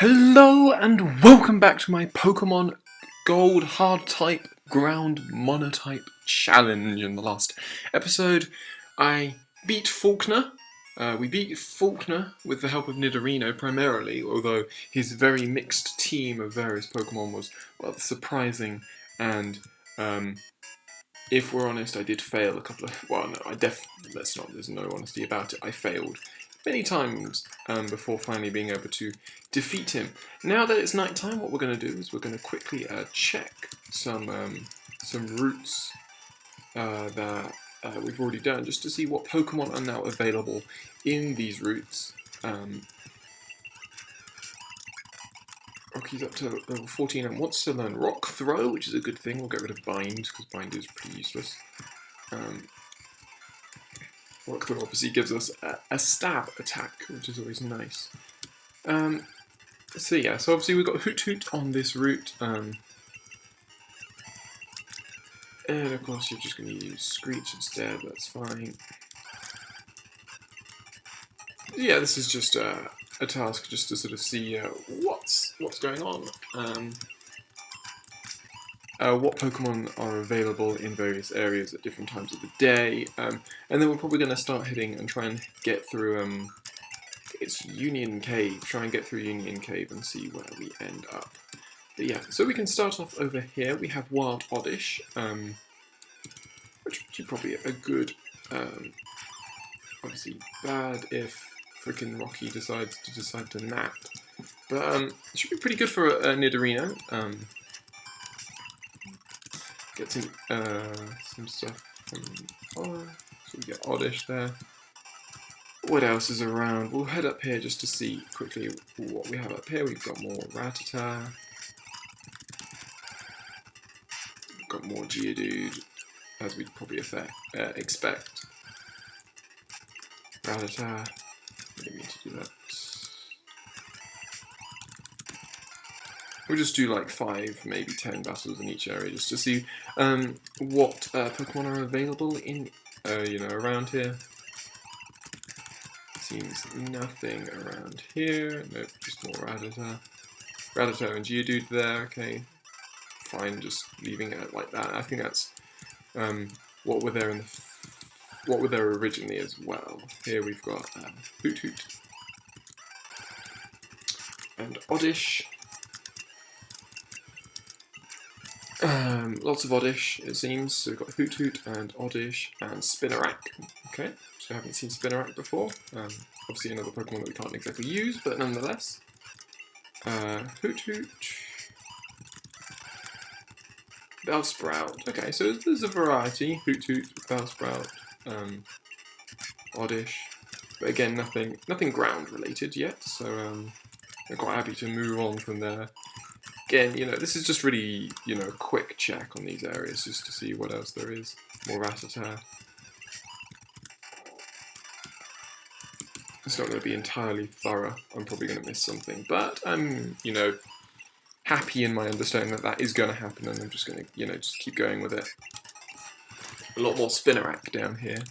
Hello and welcome back to my Pokemon Gold HardType Ground Monotype Challenge. In the last episode, I beat Faulkner. We beat Faulkner with the help of Nidorino primarily, although his very mixed team of various Pokemon was rather surprising and, if we're honest, I did fail a couple of... Well, no, there's no honesty about it. I failed many times before finally being able to defeat him. Now that it's night time, what we're going to do is we're going to quickly check some routes that we've already done, just to see what Pokemon are now available in these routes. Rocky's up to level 14 and wants to learn Rock Throw, which is a good thing. We'll get rid of Bind, because Bind is pretty useless. Rock Throw obviously gives us a stab attack, which is always nice. So obviously we've got Hoot Hoot on this route. And of course you're just going to use Screech instead, that's fine. Yeah, this is just a task just to sort of see what's going on. What Pokemon are available in various areas at different times of the day, and then we're probably going to start heading and try and get through, I think it's Union Cave, try and get through Union Cave and see where we end up. But yeah, so we can start off over here. We have Wild Oddish, which is probably a good, obviously bad if frickin' Rocky decides to nap, but it should be pretty good for a Nidorino. Get some stuff from so we get Oddish there. What else is around? We'll head up here just to see quickly what we have up here. We've got more Rattata. We've got more Geodude, as we'd probably expect. Rattata. I didn't mean to do that. We'll just do like 5, maybe 10 battles in each area just to see what Pokemon are available in, around here. Seems nothing around here. Nope, just more Rattata. Rattata and Geodude there. Okay, fine. Just leaving it like that. I think that's what were there originally as well. Here we've got Hoot Hoot and Oddish. Lots of Oddish, it seems. So we've got Hoot Hoot and Oddish and Spinarak. Okay, so I haven't seen Spinarak before. Obviously another Pokemon that we can't exactly use, but nonetheless. Hoot Hoot. Bellsprout. Okay, so there's a variety. Hoot Hoot, Bellsprout, Oddish. But again, nothing ground related yet, so I'm quite happy to move on from there. Again, this is just really, a quick check on these areas, just to see what else there is. More Rattata. It's not going to be entirely thorough. I'm probably going to miss something, but I'm, happy in my understanding that is going to happen, and I'm just going to, just keep going with it. A lot more Spinarak down here.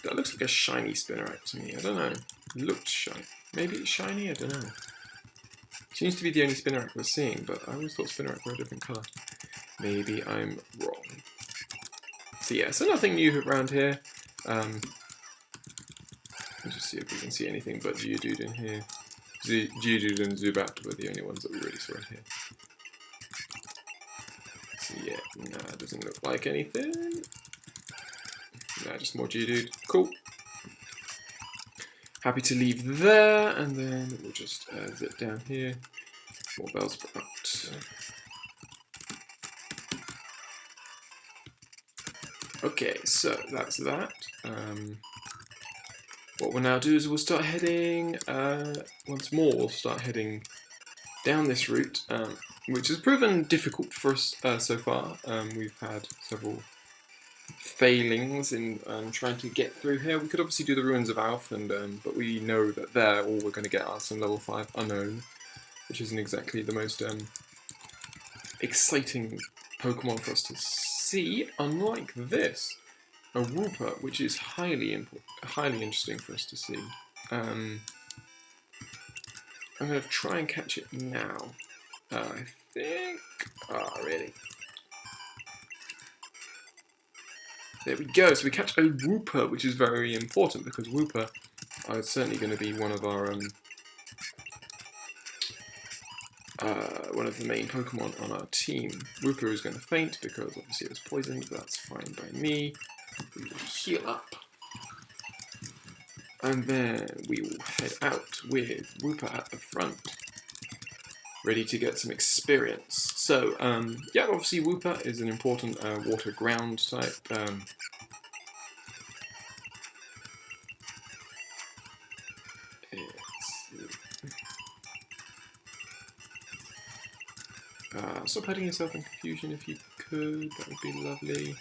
That looks like a shiny Spinarak to me. I don't know. It looked shiny. Maybe it's shiny? I don't know. Seems to be the only Spinarak we're seeing, but I always thought Spinarak were a different colour. Maybe I'm wrong. So yeah, so nothing new around here. Let's just see if we can see anything but Geodude in here. Geodude and Zubat were the only ones that we really saw in here. So yeah, no, it doesn't look like anything. No, just more Geodude. Cool. Happy to leave there, and then we'll just zip down here. More Bellsprout. Okay, so that's that. What we'll now do is we'll start heading, once more, we'll start heading down this route, which has proven difficult for us so far. We've had several failings in trying to get through here. We could obviously do the Ruins of Alph, but we know that there all we're going to get are some level 5 Unknown, which isn't exactly the most exciting Pokemon for us to see, unlike this. a Whooper, which is highly interesting for us to see. I'm going to try and catch it now. I think... Oh, really? There we go. So we catch a Whooper, which is very important because Whooper are certainly going to be one of our one of the main Pokemon on our team. Whooper is going to faint because obviously it was poisoned, but that's fine by me. We will heal up. And then we will head out with Whooper at the front, ready to get some experience. So, yeah, obviously Whooper is an important water ground type. Stop hurting yourself in confusion if you could, that would be lovely.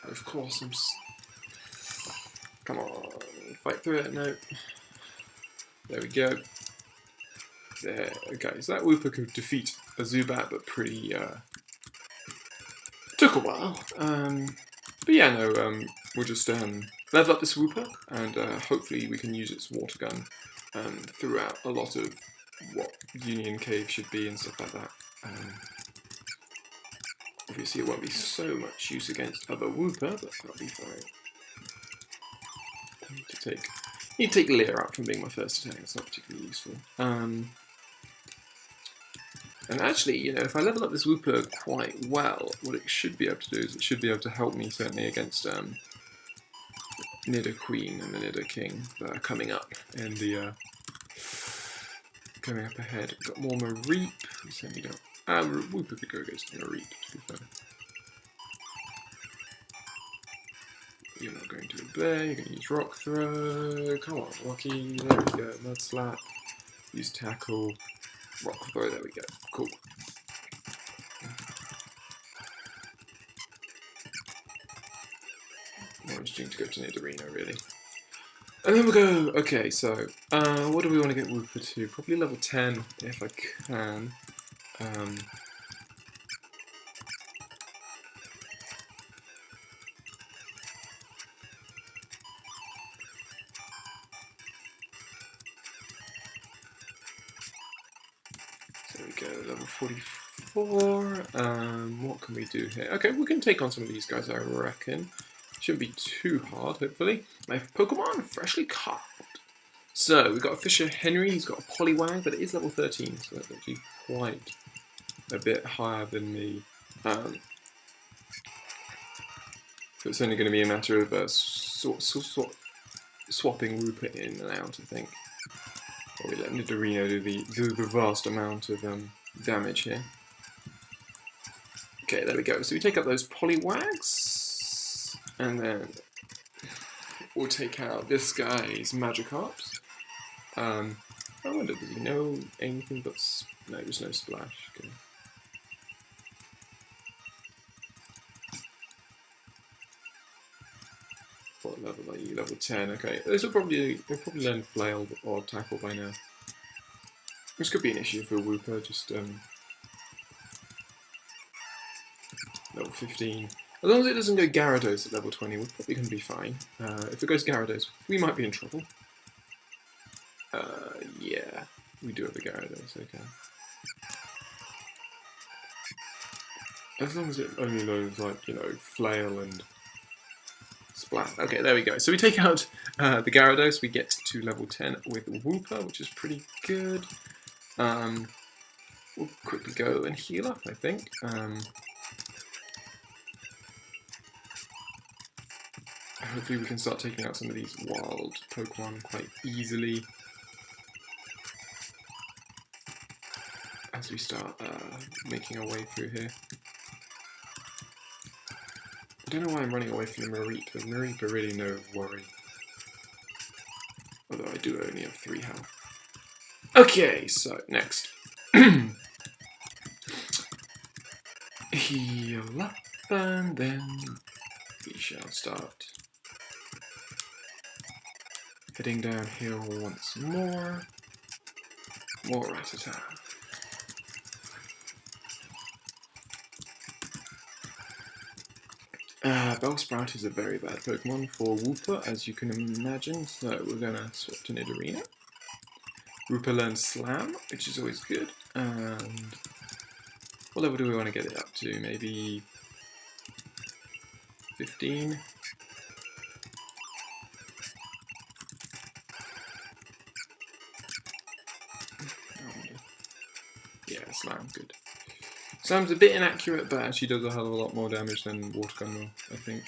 Of course, come on, fight through it, no. There we go. There, okay, so that Whooper could defeat a Zubat, but pretty, took a while. But yeah, no, we'll just level up this Whooper, and hopefully we can use its water gun throughout a lot of what Union Cave should be and stuff like that. Obviously it won't be so much use against other Whooper, but that'll be fine. I need to take Leer out from being my first attack, it's not particularly useful. And actually, you know, if I level up this Whooper quite well, what it should be able to do is it should be able to help me certainly against Nidoqueen and the Nidoking that are coming up in the coming up ahead. We've got more Mareep. We certainly don't. Whooper could go against Mareep, to be fair. You're not going to Bear, you're going to use Rock Throw. Come on, Rocky. There we go. Mud Slap. Use Tackle. Rock Throw. There we go. Cool. More interesting to go to Nidorino, really. And then we'll go, okay, so, what do we want to get Whooper to? Probably level 10, if I can. So we go, level 44. What can we do here? Okay, we can take on some of these guys, I reckon. Shouldn't be too hard, hopefully. My Pokemon, freshly caught. So, we've got a Fisher Henry, he's got a Poliwag, but it is level 13, so that's actually quite a bit higher than me. So it's only going to be a matter of swapping Whooper in and out, I think. Or we let Nidorino do the vast amount of damage here. Okay, there we go. So we take out those Poliwags, and then we'll take out this guy's Magikarps. I wonder, does he know anything but... No, there's no Splash. Okay. What level are you? Level 10, okay. They'll probably learn Flail or Tackle by now. This could be an issue for Whooper, just level 15. As long as it doesn't go Gyarados at level 20, we're probably going to be fine. If it goes Gyarados, we might be in trouble. Yeah, we do have a Gyarados, okay. As long as it only knows, like, you know, Flail and Splat. Okay, there we go. So we take out the Gyarados, we get to level 10 with Whooper, which is pretty good. We'll quickly go and heal up, I think. Hopefully we can start taking out some of these wild Pokemon quite easily as we start making our way through here. I don't know why I'm running away from the Mareep, because Mareep are really no worry. Although I do only have 3 health. Okay, so next. Heal up, and then we shall start heading downhill once more. More Rattata. Bellsprout is a very bad Pokemon for Wooper, as you can imagine, so we're going to swap to Nidorina. Wooper learns Slam, which is always good, and what level do we want to get it up to? Maybe 15? Yeah, Slam, good. Slam's a bit inaccurate, but actually does a hell of a lot more damage than Water Gun will, I think.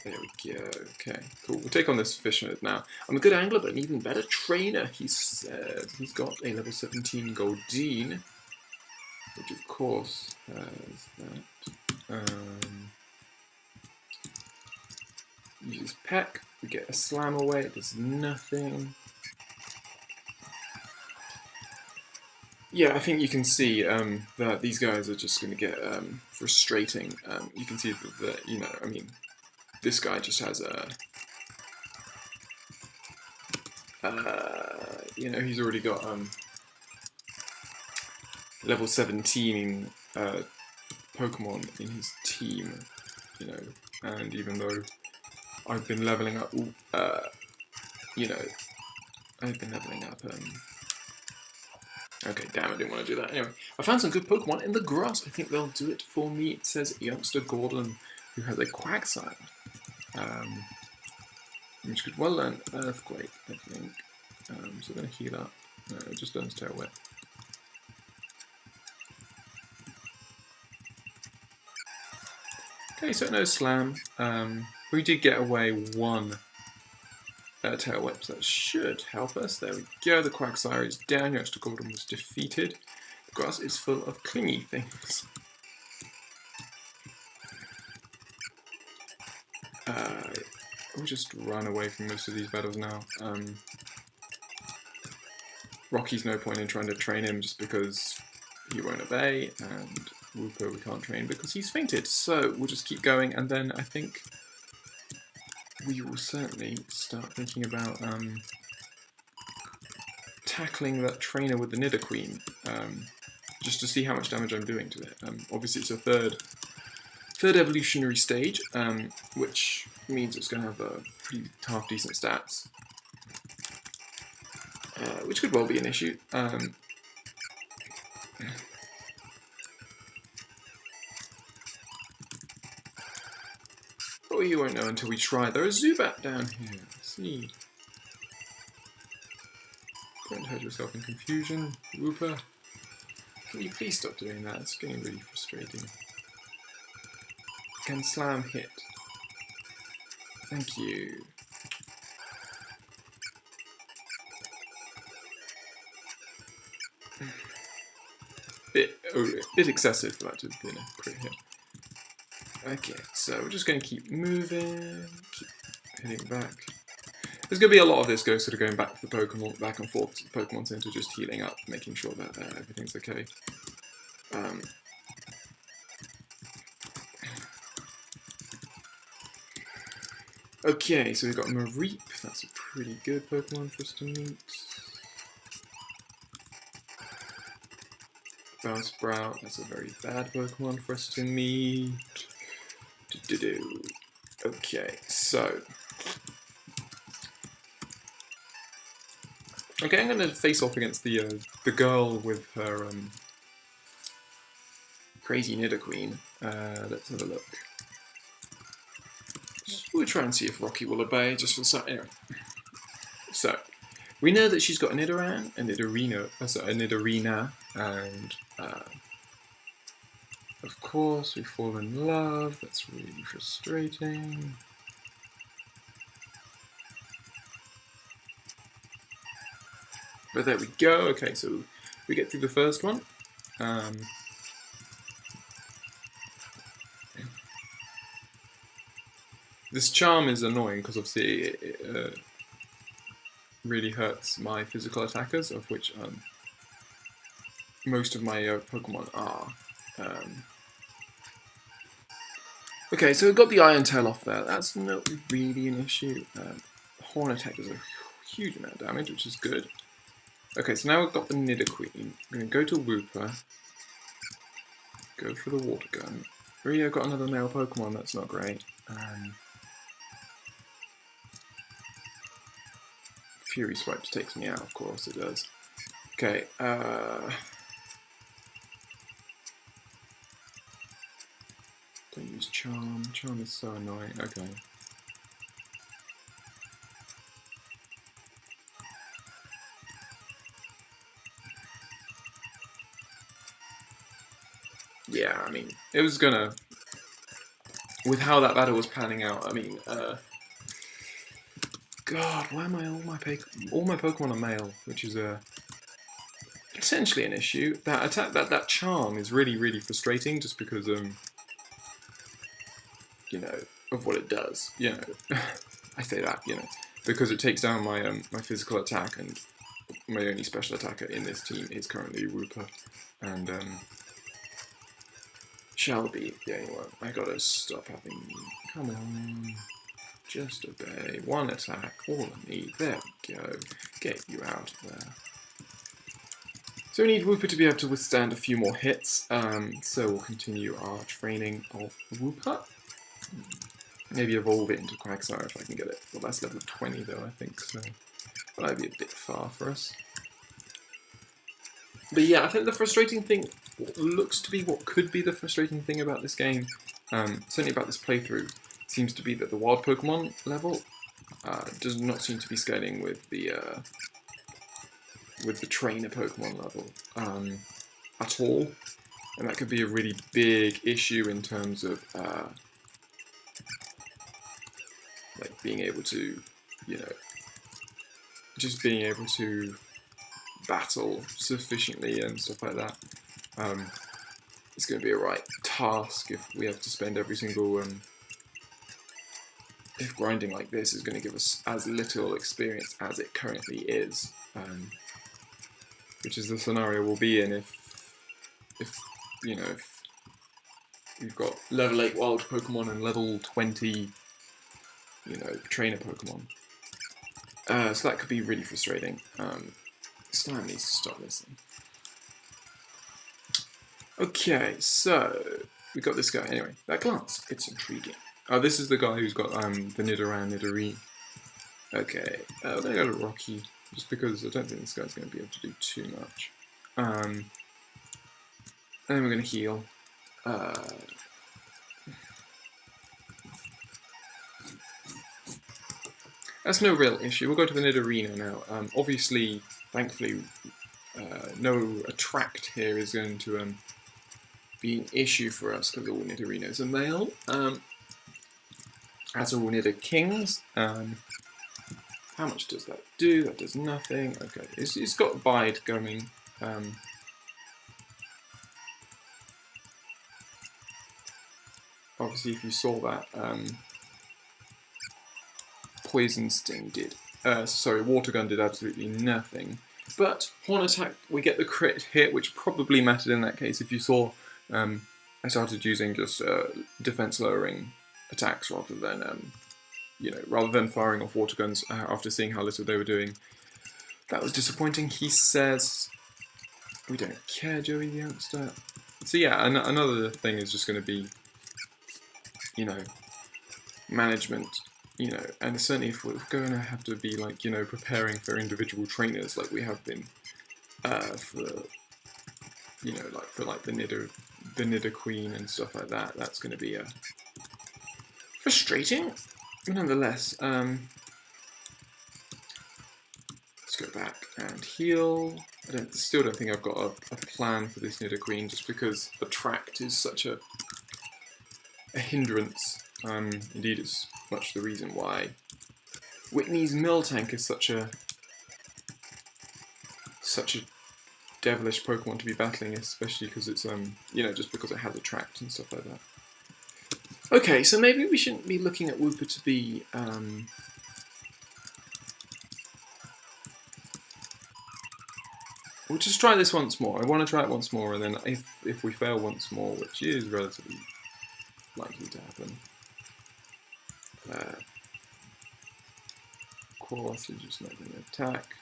There we go. Okay, cool. We'll take on this Fishnet now. I'm a good angler, but an even better trainer. He's got a level 17 Goldeen, which of course has that. Uses Peck. We get a Slam away. It does nothing. Yeah, I think you can see that these guys are just going to get frustrating. You can see that, you know, I mean, this guy just has a, you know, he's already got level 17 Pokemon in his team, you know, and even though I've been leveling up, you know, I've been leveling up, okay, damn, I didn't want to do that. Anyway, I found some good Pokemon in the grass. I think they'll do it for me. It says youngster Gordon, who has a Quagsire. Which could well learn Earthquake, I think. So we're going to heal up. No, it just learns Tail Whip. Okay, so it knows Slam. We did get away one Tail Whip, so that should help us. There we go, the Quagsire is down, youngster Gordon was defeated. The grass is full of clingy things. We'll just run away from most of these battles now. Rocky's no point in trying to train him just because he won't obey, and Wooper we can't train because he's fainted. So we'll just keep going, and then I think we will certainly start thinking about tackling that trainer with the Nidoqueen, just to see how much damage I'm doing to it. Obviously it's a third evolutionary stage, which means it's going to have a pretty half decent stats, which could well be an issue. But you won't know until we try. There is Zubat down here. See. Don't hurt yourself in confusion, Wooper. Can you please stop doing that? It's getting really frustrating. Can Slam hit? Thank you. Bit excessive for that to have been a crit hit. Okay, so we're just going to keep moving, keep hitting back. There's going to be a lot of this sort of going back to the Pokemon, back and forth to the Pokemon Center, just healing up, making sure that everything's okay. Okay, so we've got Mareep, that's a pretty good Pokemon for us to meet. Bellsprout, that's a very bad Pokemon for us to meet. Okay, so. Okay, I'm going to face off against the girl with her crazy Nidoqueen. Let's have a look. We'll try and see if Rocky will obey, just for some. Anyway. So, we know that she's got a Nidoran, a Nidorina, and of course we fall in love. That's really frustrating. But there we go. Okay, so we get through the first one. This charm is annoying because obviously it really hurts my physical attackers, of which most of my Pokemon are. Okay, so we've got the Iron Tail off there. That's not really an issue. Horn attack does a huge amount of damage, which is good. Okay, so now we've got the Nidoqueen. I'm going to go to Wooper. Go for the Water Gun. Rio got another male Pokemon, that's not great. Fury Swipes takes me out, of course it does. Okay, don't use Charm. Charm is so annoying. Okay. Yeah, I mean, it was gonna... With how that battle was panning out, I mean, God, why am I all my Pokemon are male, which is essentially an issue. That attack, that charm is really frustrating, just because you know, of what it does. You know, I say that, you know, because it takes down my my physical attack, and my only special attacker in this team is currently Wooper, and shall be the only one. I gotta stop having. Come on. Just obey. One attack, all I need. There we go. Get you out of there. So we need Wooper to be able to withstand a few more hits. So we'll continue our training of Wooper. Maybe evolve it into Quagsire if I can get it. Well, that's level 20 though, I think, so that might be a bit far for us. But yeah, I think the frustrating thing, what looks to be what could be the frustrating thing about this game, certainly about this playthrough, seems to be that the wild Pokemon level does not seem to be scaling with the trainer Pokemon level at all, and that could be a really big issue in terms of like being able to, you know, just being able to battle sufficiently and stuff like that. It's going to be a right task if we have to spend every single if grinding like this is going to give us as little experience as it currently is, which is the scenario we'll be in if you know, if we've got level 8 wild Pokemon and level 20, you know, trainer Pokemon. So that could be really frustrating. Slime needs to stop listening. Okay, so we got this guy. Anyway, that glance, it's intriguing. Oh, this is the guy who's got the Nidoran, Nidorine. Okay, we're gonna go to Rocky, just because I don't think this guy's gonna be able to do too much. And then we're gonna heal. That's no real issue. We'll go to the Nidorina now. Obviously, thankfully, no attract here is going to be an issue for us because all Nidorinos are male. As are all Nidokings. How much does that do? That does nothing. Okay, it's got Bide going. Obviously, if you saw that, Poison Sting did. Sorry, Water Gun did absolutely nothing. But Horn Attack, we get the crit hit, which probably mattered in that case. If you saw, I started using just defense lowering attacks rather than, you know, rather than firing off water guns after seeing how little they were doing. That was disappointing. He says, "We don't care, Joey the youngster." So yeah, another thing is just going to be, you know, management. You know, and certainly if we're going to have to be, like, you know, preparing for individual trainers like we have been for, you know, like for like the Nidoqueen and stuff like that, that's going to be frustrating. Nonetheless, let's go back and heal. Still don't think I've got a plan for this Nidoqueen, just because Attract is such a hindrance. Indeed, it's much the reason why Whitney's Miltank is such a devilish Pokemon to be battling, especially because it's you know, just because it has Attract and stuff like that. Okay, so maybe we shouldn't be looking at Wooper to be we'll just try this once more. I want to try it once more, and then if we fail once more, which is relatively likely to happen. Of course, you're just not going to attack.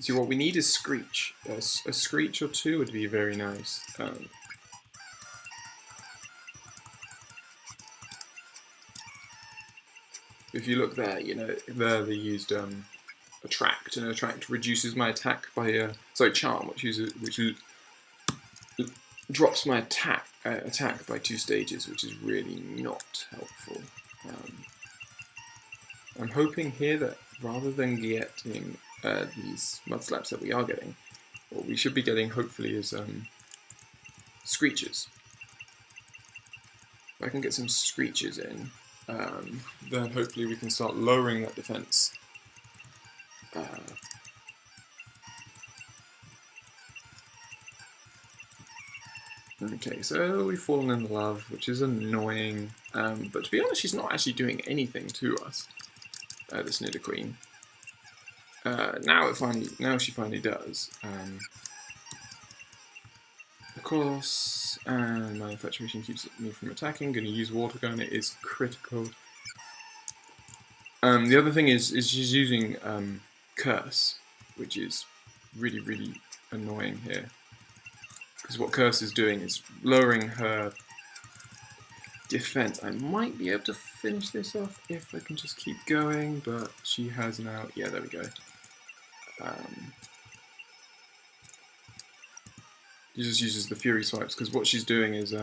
See, what we need is Screech. A Screech or two would be very nice. If you look there, you know, there they used attract, and attract reduces my attack by charm, which drops my attack by 2 stages, which is really not helpful. I'm hoping here that rather than getting these mud slaps that we are getting, what we should be getting hopefully is screeches. If I can get some screeches in, then hopefully we can start lowering that defense. Okay, so we've fallen in love, which is annoying, but to be honest, she's not actually doing anything to us, this Nidoqueen. Now she finally does. Of course, and my infatuation keeps me from attacking. Going to use Water Gun, it is critical. The other thing is she's using Curse, which is really, really annoying here. Because what Curse is doing is lowering her defense. I might be able to finish this off if I can just keep going, but she has now... Yeah, there we go. She just uses the Fury Swipes, because what she's doing is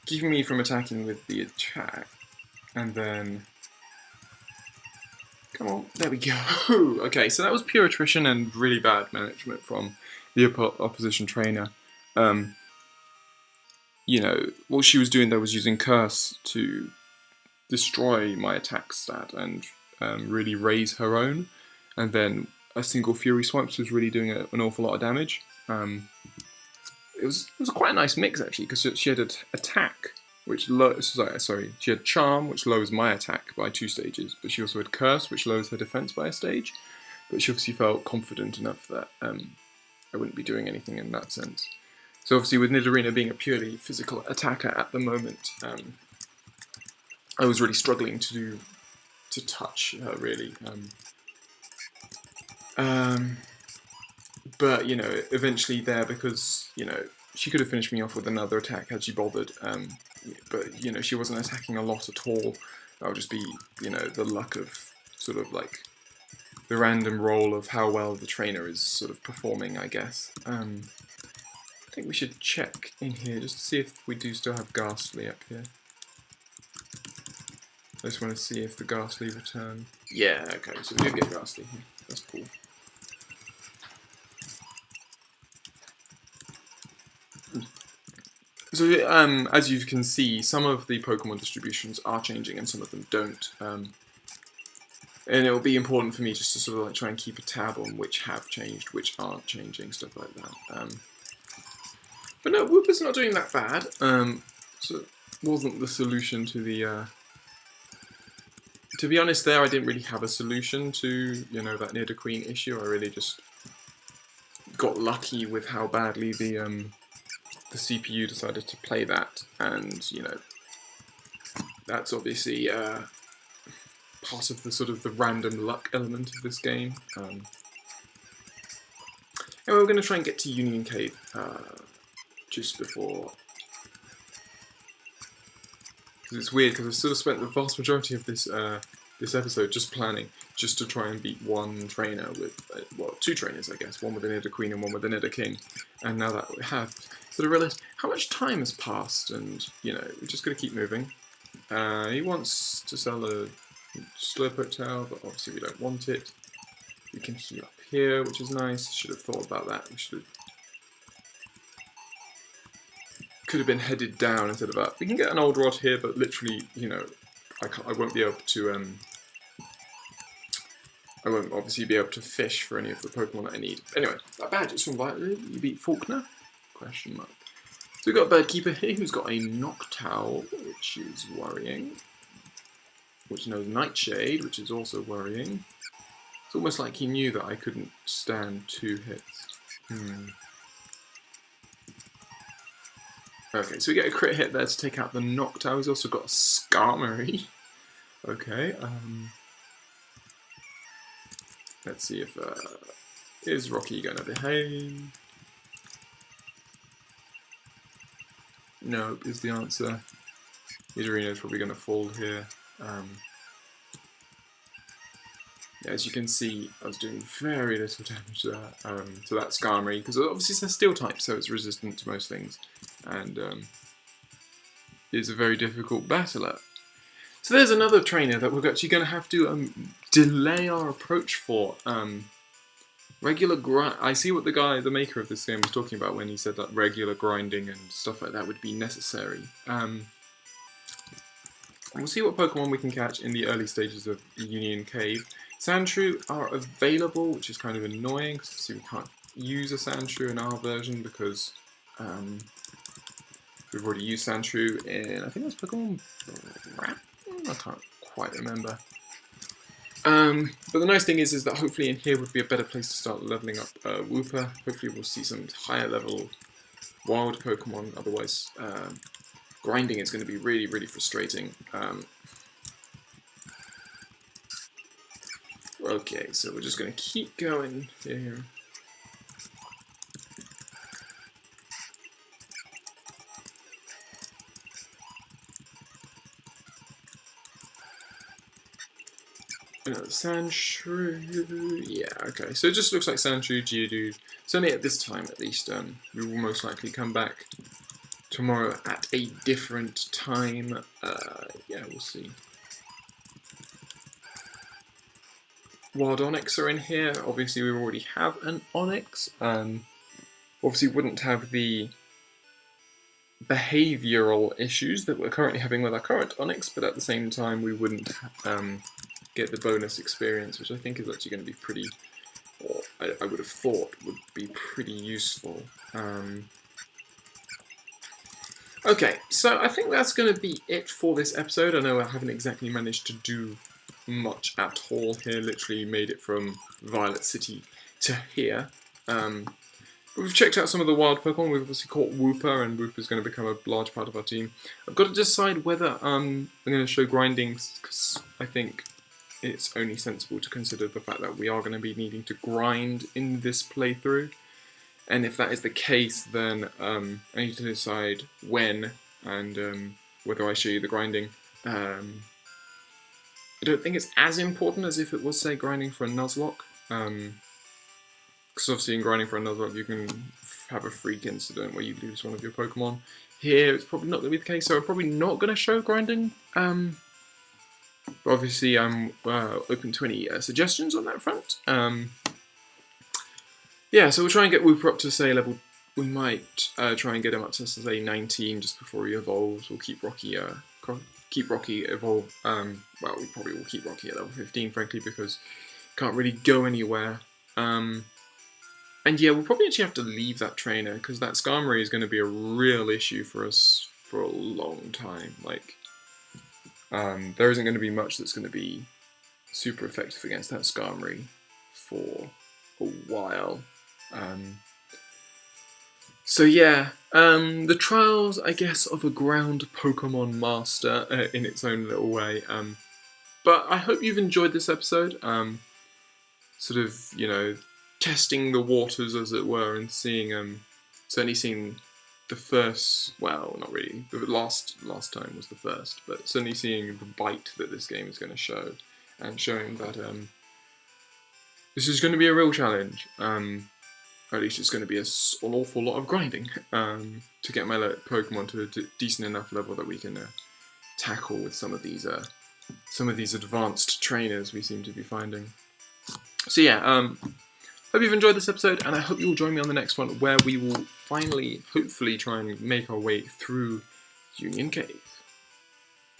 keeping me from attacking with the attack, and then... Come on, there we go. Okay, so that was pure attrition and really bad management from the opposition trainer. You know, what she was doing there was using Curse to destroy my attack stat and really raise her own, and then a single Fury Swipes was really doing an awful lot of damage. It was quite a nice mix actually, because she had attack, which she had Charm, which lowers my attack by 2 stages, but she also had Curse, which lowers her defense by a stage. But she obviously felt confident enough that I wouldn't be doing anything in that sense. So obviously with Nidorina being a purely physical attacker at the moment, I was really struggling to touch her really. But you know, eventually there, because you know she could have finished me off with another attack had she bothered. But you know, she wasn't attacking a lot at all. That would just be, you know, the luck of sort of like the random roll of how well the trainer is sort of performing, I guess. I think we should check in here just to see if we do still have Ghastly up here. I just want to see if the Ghastly return. Yeah, okay, so we do get Ghastly here. That's cool. So, as you can see, some of the Pokemon distributions are changing and some of them don't. And it'll be important for me just to sort of like try and keep a tab on which have changed, which aren't changing, stuff like that. But no, Wooper's not doing that bad. So it wasn't the solution to the... To be honest there, I didn't really have a solution to, you know, that Nidoqueen issue. I really just got lucky with how badly the CPU decided to play that, and you know, that's obviously part of the sort of the random luck element of this game. And we're going to try and get to Union Cave just before, because it's weird because I sort of spent the vast majority of this this episode just planning just to try and beat one trainer with, well, 2 trainers I guess, one with a Nidoqueen and one with a Nidoking, and now that we have, sort of realised how much time has passed, and you know, we're just going to keep moving. He wants to sell a Slurpoke Tail, but obviously we don't want it. We can heal up here, which is nice. Should have thought about that. We could have been headed down instead of up. We can get an old rod here, but literally, you know, I won't be able to I won't obviously be able to fish for any of the Pokemon that I need. Anyway, that badge is from Violet. You beat Faulkner? Question mark. So we've got a Birdkeeper here who's got a Noctowl, which is worrying. Which knows Nightshade, which is also worrying. It's almost like he knew that I couldn't stand 2 hits. Okay, so we get a crit hit there to take out the Noctowl. He's also got a Skarmory. Okay, let's see if, is Rocky going to behave? Nope, is the answer. Nidorina is probably going to fall here. as you can see, I was doing very little damage to that Skarmory, because obviously it's a steel type, so it's resistant to most things, and is a very difficult battler. So there's another trainer that we're actually going to have to delay our approach for. Regular grind. I see what the maker of this game was talking about when he said that regular grinding and stuff like that would be necessary. We'll see what Pokemon we can catch in the early stages of Union Cave. Sandshrew are available, which is kind of annoying, because obviously we can't use a Sandshrew in our version because we've already used Sandshrew in, I think it was Pokemon Rat? I can't quite remember. But the nice thing is that hopefully in here would be a better place to start leveling up Wooper. Hopefully we'll see some higher level wild Pokemon, otherwise grinding is going to be really, really frustrating. Okay, so we're just going to keep going here. Sandshrew, yeah, okay. So it just looks like Sandshrew, Geodude. Certainly at this time, at least, we will most likely come back tomorrow at a different time. Yeah, we'll see. Wild Onix are in here. Obviously, we already have an Onix. Obviously, wouldn't have the behavioural issues that we're currently having with our current Onix, but at the same time, we wouldn't get the bonus experience, which I think is actually going to be pretty, or I would have thought would be pretty useful. Okay, so I think that's going to be it for this episode. I know I haven't exactly managed to do much at all here, literally made it from Violet City to here. We've checked out some of the wild Pokemon. We've obviously caught Wooper, and Wooper's going to become a large part of our team. I've got to decide whether I'm going to show grinding, because I think it's only sensible to consider the fact that we are going to be needing to grind in this playthrough. And if that is the case, then I need to decide when and whether I show you the grinding. I don't think it's as important as if it was, say, grinding for a Nuzlocke. Because obviously in grinding for a Nuzlocke you can have a freak incident where you lose one of your Pokemon. Here it's probably not going to be the case, so I'm probably not going to show grinding. But obviously I'm open to any suggestions on that front. Yeah, so we'll try and get Wooper up to, say, level... We might try and get him up to, say, 19 just before he evolves. We'll keep Rocky evolve. Well, we probably will keep Rocky at level 15, frankly, because he can't really go anywhere. And yeah, we'll probably actually have to leave that trainer, because that Skarmory is going to be a real issue for us for a long time. Like, there isn't going to be much that's going to be super effective against that Skarmory for a while. So yeah, the trials, I guess, of a ground Pokemon master in its own little way. But I hope you've enjoyed this episode. Sort of, you know, testing the waters, as it were, and seeing, certainly seeing the first, well, not really, the last time was the first, but certainly seeing the bite that this game is going to show, and showing that this is going to be a real challenge. Or at least it's going to be an awful lot of grinding to get my Pokemon to a decent enough level that we can tackle with some of these advanced trainers we seem to be finding. So yeah, hope you've enjoyed this episode, and I hope you'll join me on the next one, where we will finally, hopefully, try and make our way through Union Cave.